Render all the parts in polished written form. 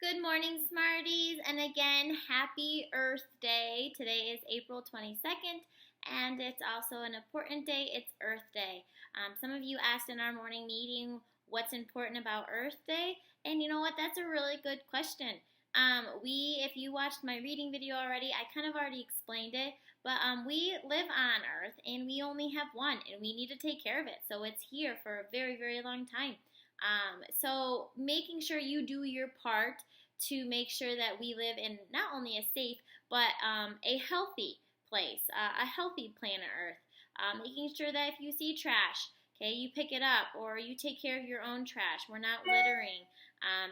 Good morning, Smarties, and again, happy Earth Day. Today is April 22nd, and it's also an important day. It's Earth Day. Some of you asked in our morning meeting what's important about Earth Day, and you know what? That's a really good question. If you watched my reading video already, I kind of already explained it, but we live on Earth, and we only have one, and we need to take care of it. So it's here for a very, very long time. So making sure you do your part to make sure that we live in not only a safe but a healthy place, a healthy planet Earth. Making sure that if you see trash, okay, you pick it up or you take care of your own trash. We're not littering.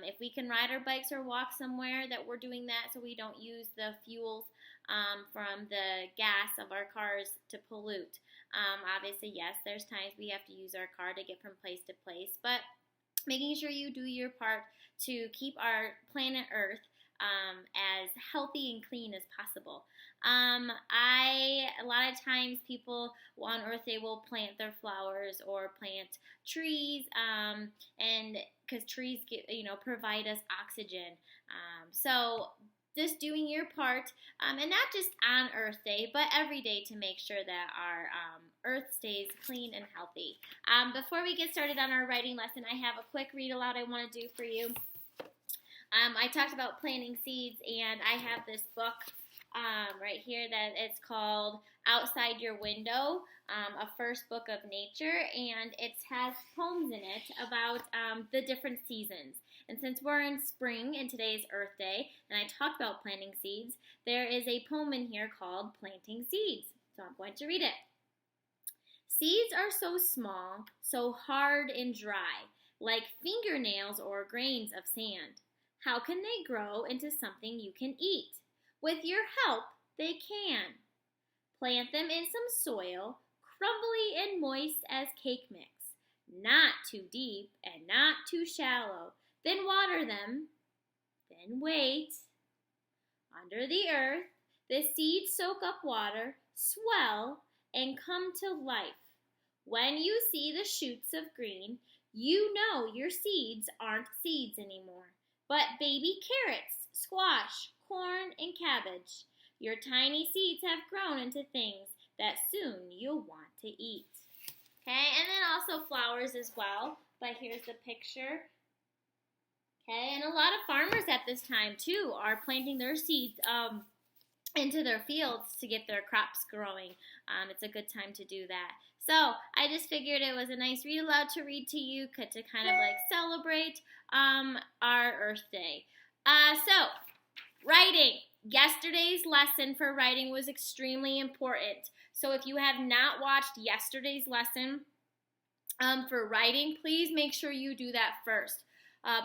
If we can ride our bikes or walk somewhere, that we're doing that so we don't use the fuels from the gas of our cars to pollute. Obviously, yes, there's times we have to use our car to get from place to place, but making sure you do your part to keep our planet Earth as healthy and clean as possible. A lot of times people on Earth Day will plant their flowers or plant trees, and because trees provide us oxygen. So just doing your part, and not just on Earth Day, but every day to make sure that our Earth stays clean and healthy. Before we get started on our writing lesson, I have a quick read aloud I want to do for you. I talked about planting seeds, and I have this book right here that it's called Outside Your Window, a first book of nature, and it has poems in it about the different seasons. And since we're in spring and today's Earth Day, and I talked about planting seeds, there is a poem in here called Planting Seeds. So I'm going to read it. Seeds are so small, so hard and dry, like fingernails or grains of sand. How can they grow into something you can eat? With your help, they can. Plant them in some soil, crumbly and moist as cake mix, not too deep and not too shallow. Then water them, then wait. Under the earth, the seeds soak up water, swell, and come to life. When you see the shoots of green, you know your seeds aren't seeds anymore, but baby carrots, squash, corn, and cabbage. Your tiny seeds have grown into things that soon you'll want to eat. Okay, and then also flowers as well, but here's the picture. Okay, and a lot of farmers at this time too are planting their seeds into their fields to get their crops growing. It's a good time to do that. So I just figured it was a nice read aloud to read to you to kind of like celebrate our Earth Day. So writing. Yesterday's lesson for writing was extremely important. So if you have not watched yesterday's lesson for writing, please make sure you do that first.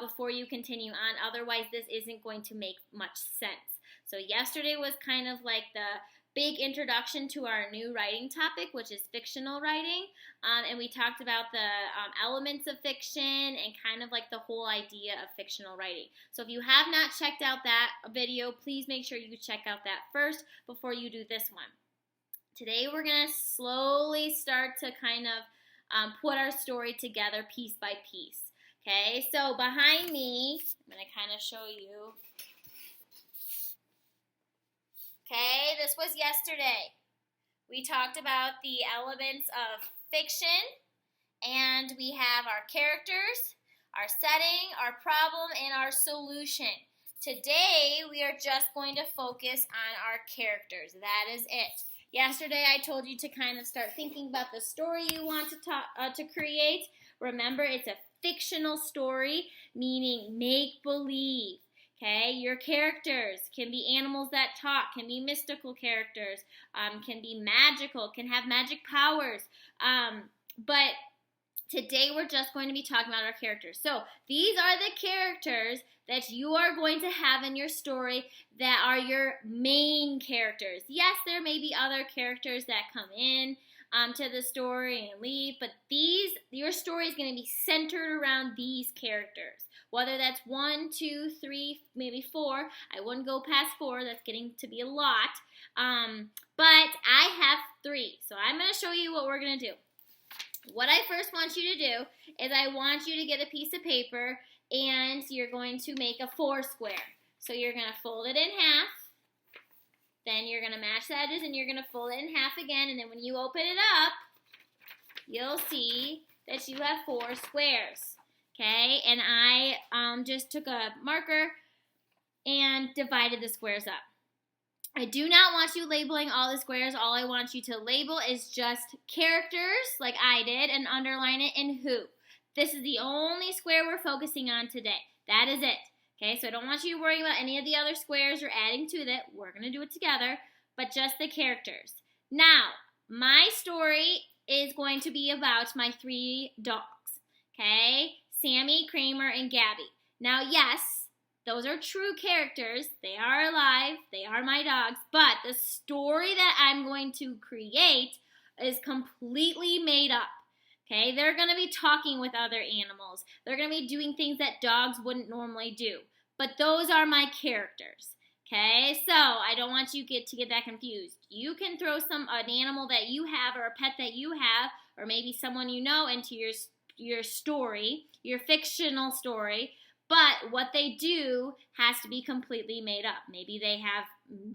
Before you continue on. Otherwise, this isn't going to make much sense. So yesterday was kind of like the big introduction to our new writing topic, which is fictional writing. And we talked about the elements of fiction and kind of like the whole idea of fictional writing. So if you have not checked out that video, please make sure you check out that first before you do this one. Today we're going to slowly start to kind of put our story together piece by piece. Okay, so behind me, I'm going to kind of show you. Okay, this was yesterday. We talked about the elements of fiction, and we have our characters, our setting, our problem, and our solution. Today, we are just going to focus on our characters. That is it. Yesterday, I told you to kind of start thinking about the story you want to create. Remember, it's a fictional story, meaning make-believe. Okay, your characters can be animals that talk, can be mystical characters, can be magical, can have magic powers. But today we're just going to be talking about our characters. So these are the characters that you are going to have in your story that are your main characters. Yes, there may be other characters that come in to the story and leave, but your story is going to be centered around these characters. Whether that's 1, 2, 3, maybe 4. I wouldn't go past 4. That's getting to be a lot. But I have 3. So I'm going to show you what we're going to do. What I first want you to do is I want you to get a piece of paper and you're going to make a 4 square. So you're going to fold it in half, then you're going to match the edges and you're going to fold it in half again, and then when you open it up, you'll see that you have 4 squares. Okay, and I just took a marker and divided the squares up. I do not want you labeling all the squares. All I want you to label is just characters, like I did, and underline it in who. This is the only square we're focusing on today. That is it. Okay, so I don't want you to worry about any of the other squares or adding to that. We're going to do it together, but just the characters. Now, my story is going to be about my 3 dogs. Okay, Sammy, Kramer, and Gabby. Now, yes, those are true characters. They are alive. They are my dogs. But the story that I'm going to create is completely made up. Okay, they're going to be talking with other animals. They're going to be doing things that dogs wouldn't normally do. But those are my characters. Okay, so I don't want you to get that confused. You can throw an animal that you have or a pet that you have or maybe someone you know into your story, your fictional story. But what they do has to be completely made up. Maybe they have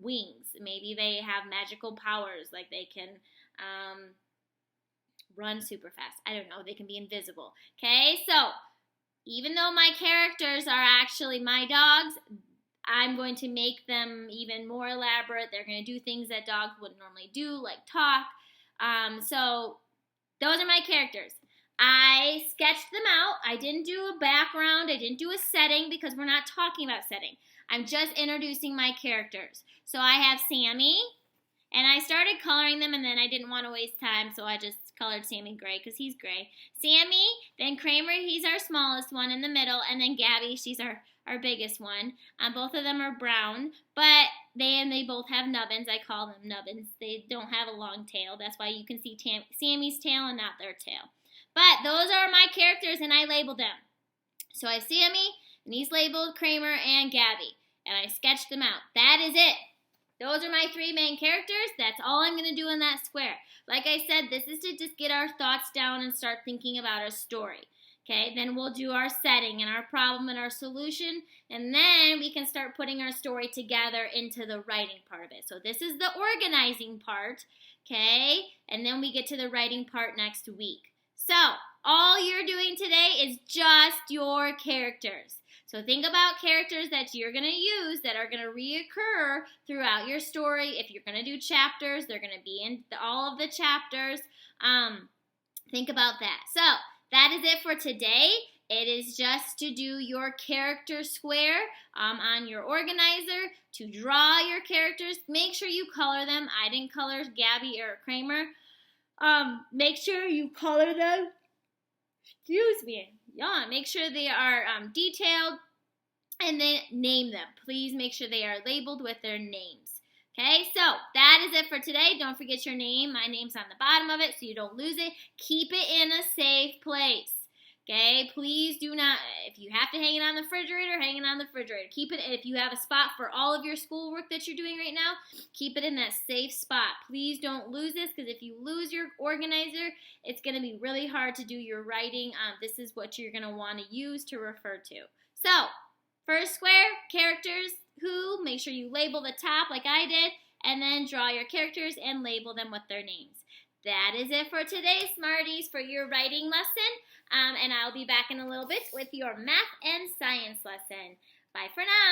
wings. Maybe they have magical powers, like they can run super fast. I don't know. They can be invisible. Okay, so even though my characters are actually my dogs, I'm going to make them even more elaborate. They're going to do things that dogs wouldn't normally do, like talk. So those are my characters. I sketched them out. I didn't do a background. I didn't do a setting because we're not talking about setting. I'm just introducing my characters. So I have Sammy, and I started coloring them, and then I didn't want to waste time, so I just colored Sammy gray because he's gray. Sammy, then Kramer, he's our smallest one in the middle, and then Gabby, she's our biggest one. Both of them are brown, but they both have nubbins. I call them nubbins. They don't have a long tail. That's why you can see Sammy's tail and not their tail. But those are my characters, and I labeled them. So I have Sammy, and he's labeled Kramer and Gabby, and I sketched them out. That is it. Those are my 3 main characters. That's all I'm going to do in that square. Like I said, this is to just get our thoughts down and start thinking about our story. Okay, then we'll do our setting and our problem and our solution, and then we can start putting our story together into the writing part of it. So this is the organizing part, okay, and then we get to the writing part next week. So all you're doing today is just your characters. So think about characters that you're going to use that are going to reoccur throughout your story. If you're going to do chapters, they're going to be in all of the chapters. Think about that. So that is it for today. It is just to do your character square on your organizer, to draw your characters. Make sure you color them. I didn't color Gabby or Kramer. Make sure you color them. Excuse me. Yeah, make sure they are detailed, and then name them. Please make sure they are labeled with their names. Okay, so that is it for today. Don't forget your name. My name's on the bottom of it so you don't lose it. Keep it in a safe place. Okay, please do not, if you have to hang it on the refrigerator, hang it on the refrigerator. Keep it, if you have a spot for all of your schoolwork that you're doing right now, keep it in that safe spot. Please don't lose this, because if you lose your organizer, it's going to be really hard to do your writing. This is what you're going to want to use to refer to. So, first square, characters, who, make sure you label the top like I did, and then draw your characters and label them with their names. That is it for today, Smarties, for your writing lesson. And I'll be back in a little bit with your math and science lesson. Bye for now.